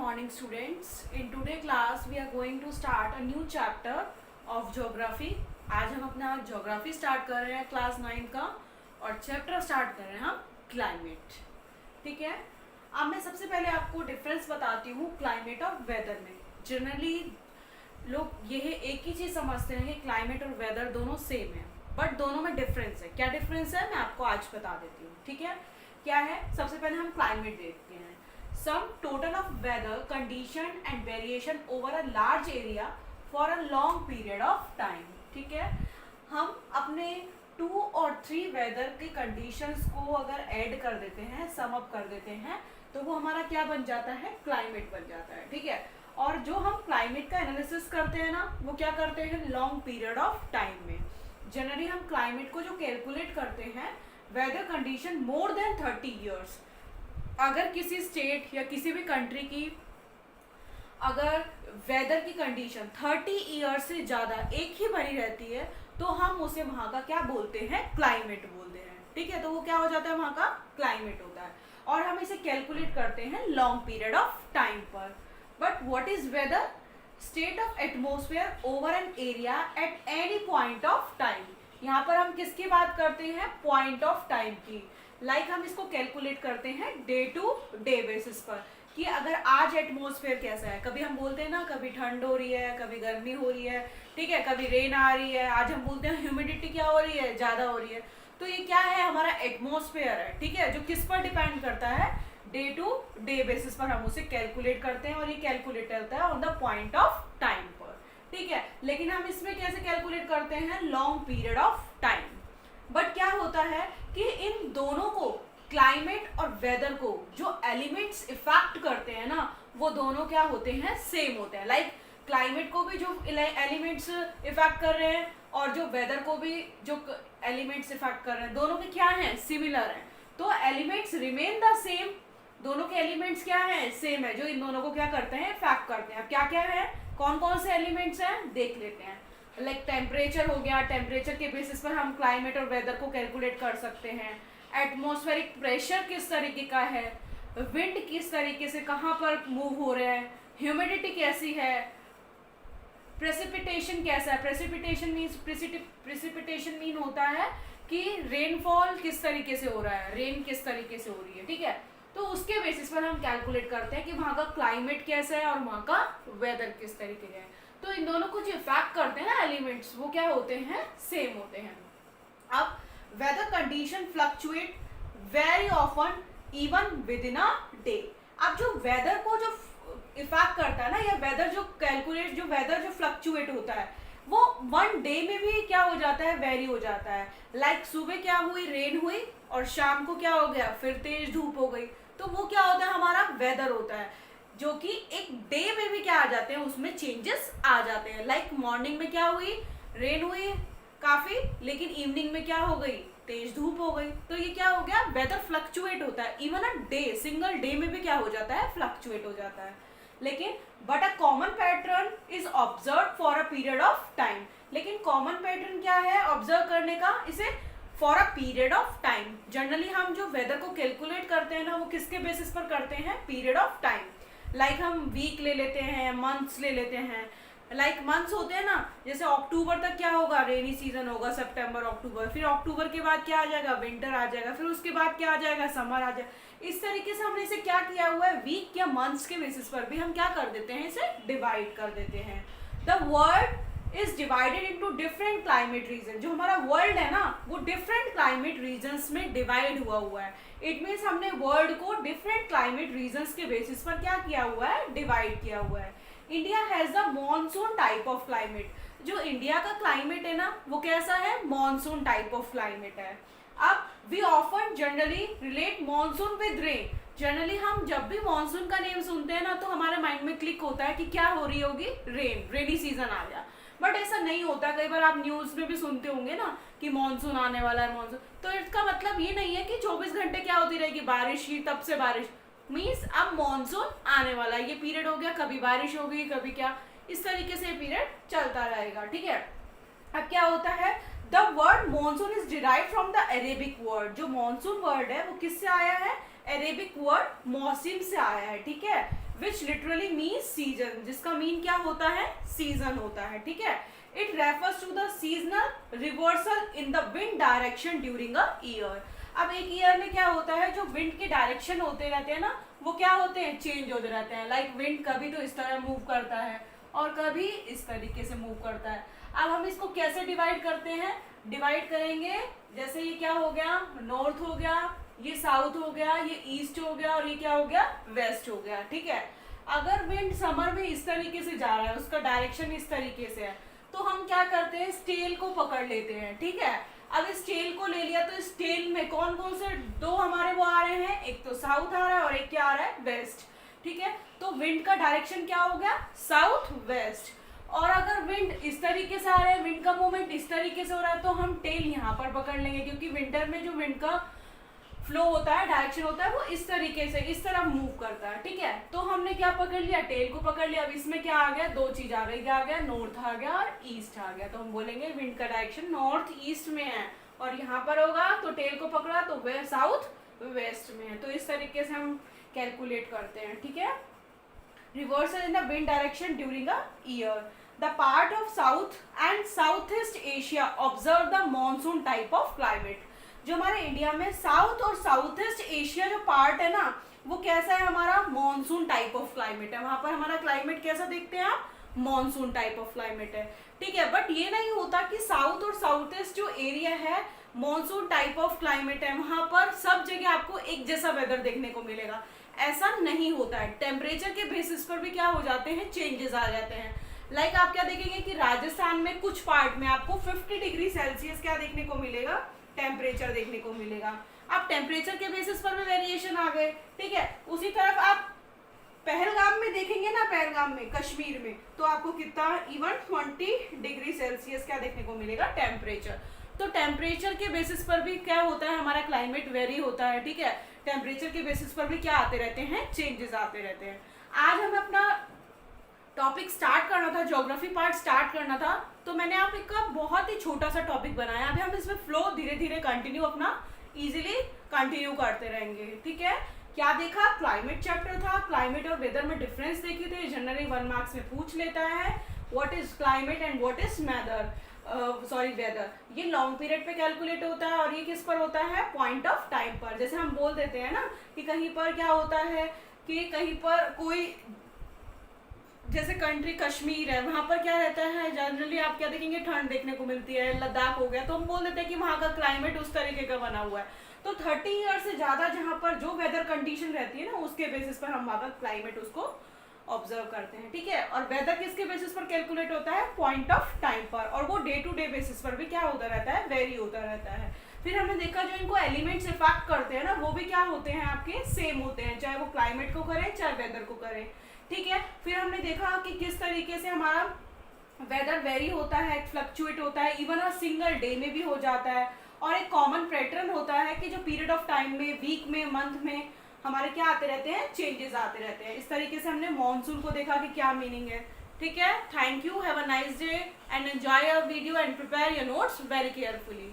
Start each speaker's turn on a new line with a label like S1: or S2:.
S1: morning students. In today class we are going to start a new chapter of geography. आज हम अपना geography start कर रहे हैं क्लास 9 का और चैप्टर स्टार्ट कर रहे हैं हम क्लाइमेट. ठीक है, अब मैं सबसे पहले आपको डिफरेंस बताती हूँ क्लाइमेट और वेदर में. जनरली लोग ये एक ही चीज़ समझते हैं कि क्लाइमेट और वेदर दोनों सेम है, बट दोनों में डिफरेंस है. क्या डिफरेंस है मैं आपको आज बता देती हूँ. ठीक है, क्या है? सबसे पहले हम क्लाइमेट देखते हैं. Some total of weather condition and variation over a large area for a long period of time. ठीक है, हम अपने 2 और 3 वेदर के कंडीशंस को अगर ऐड कर देते हैं, सम अप कर देते हैं, तो वो हमारा क्या बन जाता है? क्लाइमेट बन जाता है. ठीक है, और जो हम क्लाइमेट का एनालिसिस करते हैं ना, वो क्या करते हैं? लॉन्ग पीरियड ऑफ टाइम में. जनरली हम क्लाइमेट को जो कैलकुलेट करते हैं, weather condition more than 30 years. अगर किसी स्टेट या किसी भी कंट्री की अगर वेदर की कंडीशन 30 ईयर से ज़्यादा एक ही बनी रहती है, तो हम उसे वहाँ का क्या बोलते हैं? क्लाइमेट बोलते हैं. ठीक है, तो वो क्या हो जाता है? वहाँ का क्लाइमेट होता है. और हम इसे कैलकुलेट करते हैं लॉन्ग पीरियड ऑफ टाइम पर. But what is whether? State of atmosphere over an area at any point of time. यहाँ पर हम किसकी बात करते हैं? पॉइंट ऑफ टाइम की. हम इसको कैलकुलेट करते हैं डे टू डे बेसिस पर कि अगर आज एटमॉस्फेयर कैसा है. कभी हम बोलते हैं ना, कभी ठंड हो रही है, कभी गर्मी हो रही है. ठीक है, कभी रेन आ रही है. आज हम बोलते हैं ह्यूमिडिटी क्या हो रही है? ज़्यादा हो रही है. तो ये क्या है? हमारा एटमॉस्फेयर है. ठीक है, जो किस पर डिपेंड करता है? डे टू डे बेसिस पर हम उसे कैलकुलेट करते हैं और ये कैलकुलेट करता है on the point of time पर. ठीक है, लेकिन हम इसमें कैसे कैलकुलेट करते हैं? Long period of time. But क्या होता है कि इन दोनों को, क्लाइमेट और वेदर को, जो एलिमेंट्स इफेक्ट करते हैं ना, वो दोनों क्या होते हैं? सेम होते हैं. क्लाइमेट को भी जो एलिमेंट्स इफेक्ट कर रहे हैं और जो वेदर को भी जो एलिमेंट्स इफेक्ट कर रहे हैं, दोनों के क्या हैं? सिमिलर हैं. तो एलिमेंट्स रिमेन द सेम. दोनों के एलिमेंट्स क्या हैं? सेम है, जो इन दोनों को क्या करते हैं? इफेक्ट करते हैं. अब क्या क्या है, कौन कौन से एलिमेंट्स हैं देख लेते हैं. टेम्परेचर हो गया. टेम्परेचर के बेसिस पर हम क्लाइमेट और वेदर को कैलकुलेट कर सकते हैं. एटमॉस्फेरिक प्रेशर किस तरीके का है, विंड किस तरीके से कहाँ पर मूव हो रहे हैं, ह्यूमिडिटी कैसी है, प्रेसिपिटेशन कैसा है. प्रेसिपिटेशन मीन होता है कि रेनफॉल किस तरीके से हो रहा है, रेन किस तरीके से हो रही है. ठीक है, तो उसके बेसिस पर हम कैलकुलेट करते हैं कि वहाँ का क्लाइमेट कैसा है और वहाँ का वेदर किस तरीके का है. तो इन दोनों को जो इफेक्ट करते हैं ना एलिमेंट्स, वो क्या होते हैं? सेम होते हैं. अब weather condition fluctuate very often even within a day. अब जो वेदर को जो इफेक्ट करता है ना, या वेदर जो कैलकुलेट, जो वेदर जो फ्लक्चुएट होता है, वो 1 डे में भी क्या हो जाता है? वेरी हो जाता है. सुबह क्या हुई? रेन हुई और शाम को क्या हो गया? फिर तेज धूप हो गई. तो वो क्या होता है? हमारा वेदर होता है, जो कि एक डे में भी क्या आ जाते हैं? उसमें चेंजेस आ जाते हैं. मॉर्निंग में क्या हुई? रेन हुई काफी, लेकिन इवनिंग में क्या हो गई? तेज धूप हो गई. तो ये क्या हो गया? वेदर फ्लक्चुएट होता है. Even a day, single day में भी क्या हो जाता है? फ्लक्चुएट हो जाता है. लेकिन but a common pattern is observe for a period of time. लेकिन कॉमन पैटर्न क्या है ऑब्जर्व करने का? इसे for a period of time. Generally हम जो वेदर को कैलकुलेट करते हैं ना, वो किसके बेसिस पर करते हैं? Period of time. हम वीक ले लेते हैं, मंथ्स ले लेते हैं. मंथ्स होते हैं ना, जैसे अक्टूबर तक क्या होगा? रेनी सीजन होगा, सितंबर अक्टूबर. फिर अक्टूबर के बाद क्या आ जाएगा? विंटर आ जाएगा. फिर उसके बाद क्या आ जाएगा? समर आ जाएगा. इस तरीके से हमने इसे क्या किया हुआ है? वीक या मंथ्स के बेसिस पर भी हम क्या कर देते हैं? इसे डिवाइड कर देते हैं. The world is divided into different climate reason. जो हमारा वर्ल्ड है ना, वो डिफरेंट क्लाइमेट रीजन्स में डिवाइड हुआ है. इट मीन्स हमने वर्ल्ड को डिफरेंट क्लाइमेट रीजन्स के बेसिस पर क्या किया हुआ है? डिवाइड किया हुआ है. India has the monsoon type of climate. जो इंडिया का क्लाइमेट है ना, वो कैसा है? मॉनसून टाइप ऑफ क्लाइमेट है. अब we often generally relate monsoon with rain. Generally हम जब भी मॉनसून का नेम सुनते हैं ना, तो हमारे माइंड में क्लिक होता है कि क्या हो रही होगी? रेन, रेनी सीजन आ गया. बट ऐसा नहीं होता. कई बार आप न्यूज़ में भी सुनते होंगे ना कि मॉनसून आने वाला है, मॉनसून. तो इसका मतलब ये नहीं है कि 24 घंटे क्या होती रहेगी? बारिश ही, तब से बारिश. मीन्स अब मॉनसून आने वाला है. ये पीरियड हो गया, कभी बारिश होगी, कभी क्या, इस तरीके से पीरियड चलता रहेगा. ठीक है, अब क्या होता है? The word monsoon is derive from the Arabic word. जो मॉनसून वर्ड है वो किससे आया है? अरेबिक वर्ड मौसिम से आया है. ठीक है, विच लिटरली मीन्स सीजन, जिसका मीन क्या होता है, सीजन होता है, ठीक है। It refers to the seasonal reversal in the wind direction during a year. अब एक ईयर में क्या होता है, जो विंड के डायरेक्शन होते रहते हैं ना, वो क्या होते हैं, चेंज होते रहते हैं। लाइक विंड कभी तो इस तरह मूव करता है और कभी इस तरीके से मूव करता है। अब हम इसको कैसे डिवाइड करते हैं, डिवाइड करेंगे, जैसे ये क्या हो गया, नॉर्थ हो गया, ये साउथ हो गया, ये ईस्ट हो गया और ये क्या हो गया, वेस्ट हो गया, ठीक है। अगर विंड समर में इस तरीके से जा रहा है, उसका डायरेक्शन इस तरीके से है, तो हम क्या करते हैं, इस टेल को पकड़ लेते हैं, ठीक है। अब इस टेल को ले लिया तो इस टेल में कौन कौन से दो हमारे वो आ रहे हैं, एक तो साउथ आ रहा है और एक क्या आ रहा है, वेस्ट, ठीक है। तो विंड का डायरेक्शन क्या हो गया, साउथ वेस्ट। और अगर विंड इस तरीके से आ रहा है, विंड का मूवमेंट इस तरीके से हो रहा है, तो हम टेल यहाँ पर पकड़ लेंगे, क्योंकि विंटर में जो विंड का फ्लो होता है, डायरेक्शन होता है, वो इस तरीके से इस तरफ मूव करता है, ठीक है। तो हमने क्या पकड़ लिया, टेल को पकड़ लिया। अब इसमें क्या आ गया, दो चीज आ गई, क्या आ गया, नॉर्थ आ गया और ईस्ट आ गया। तो हम बोलेंगे विंड का डायरेक्शन नॉर्थ ईस्ट में है, और यहाँ पर होगा तो टेल को पकड़ा तो वे साउथ वेस्ट में है। तो इस तरीके से हम कैलकुलेट करते हैं, ठीक है। Reversal in the wind direction during a year. The part of south and south east Asia observe the monsoon type of climate. जो हमारे इंडिया में साउथ और साउथ ईस्ट एशिया जो पार्ट है ना, वो कैसा है, हमारा मॉनसून टाइप ऑफ क्लाइमेट है। वहां पर हमारा क्लाइमेट कैसा देखते हैं आप, मॉनसून टाइप ऑफ क्लाइमेट है, ठीक है। बट ये नहीं होता कि साउथ और साउथ ईस्ट जो एरिया है मॉनसून टाइप ऑफ क्लाइमेट है, वहां पर सब जगह आपको एक जैसा वेदर देखने को मिलेगा, ऐसा नहीं होता है। टेम्परेचर के बेसिस पर भी क्या हो जाते हैं, चेंजेस आ जाते हैं। लाइक आप क्या देखेंगे कि राजस्थान में कुछ पार्ट में आपको 50 डिग्री सेल्सियस क्या देखने को मिलेगा, टेम्परेचर देखने को मिलेगा। अब टेम्परेचर के बेसिस पर भी वेरिएशन आ गए, ठीक है। उसी तरफ आप पहलगाम में देखेंगे ना, पहलगाम में कश्मीर में, तो आपको कितना, इवन 20 डिग्री सेल्सियस क्या देखने को मिलेगा, टेम्परेचर। तो टेम्परेचर के बेसिस पर भी क्या होता है, हमारा क्लाइमेट वेरी होता है, ठीक है। टेम्परेचर के बेसिस पर भी क्या आते रहते हैं, चेंजेस आते रहते हैं। आज हमें अपना टॉपिक स्टार्ट करना था, ज्योग्राफी पार्ट स्टार्ट करना था, तो मैंने आप एक बहुत ही छोटा सा टॉपिक बनाया। अभी हम इसमें फ्लो धीरे धीरे कंटिन्यू अपना इजीली कंटिन्यू करते रहेंगे, ठीक है। क्या देखा, क्लाइमेट चैप्टर था, क्लाइमेट और वेदर में डिफरेंस देखे थे, जनरली 1 मार्क्स में पूछ लेता है, what is climate and what is whether. ये लॉन्ग पीरियड पे कैलकुलेट होता है और ये किस पर होता है, पॉइंट ऑफ टाइम पर। जैसे हम बोल देते हैं ना कि कहीं पर क्या होता है कि कहीं पर कोई, जैसे कंट्री कश्मीर है, वहां पर क्या रहता है, जनरली आप क्या देखेंगे, ठंड देखने को मिलती है। लद्दाख हो गया, तो हम बोल देते हैं कि वहां का क्लाइमेट उस तरीके का बना हुआ है। तो 30 ईयर से ज्यादा जहां पर जो वेदर कंडीशन रहती है ना, उसके बेसिस पर हम वहां का क्लाइमेट उसको ऑब्जर्व करते हैं, ठीक है। और वेदर किसके बेसिस पर कैलकुलेट होता है, पॉइंट ऑफ टाइम पर, और वो डे टू डे बेसिस पर भी क्या होता रहता है, वेरी होता रहता है। फिर हमने देखा जो इनको एलिमेंट्स इफेक्ट करते हैं ना, वो भी क्या होते हैं, आपके सेम होते हैं, चाहे वो क्लाइमेट को करें चाहे वेदर को करें, ठीक है। फिर हमने देखा कि किस तरीके से हमारा वेदर वेरी होता है, फ्लक्चुएट होता है, इवन अ सिंगल डे में भी हो जाता है। और एक कॉमन पैटर्न होता है कि जो पीरियड ऑफ टाइम में, वीक में, मंथ में हमारे क्या आते रहते हैं, चेंजेस आते रहते हैं। इस तरीके से हमने मॉनसून को देखा कि क्या मीनिंग है, ठीक है। Thank you, have a nice day and enjoy your video and prepare your notes very carefully.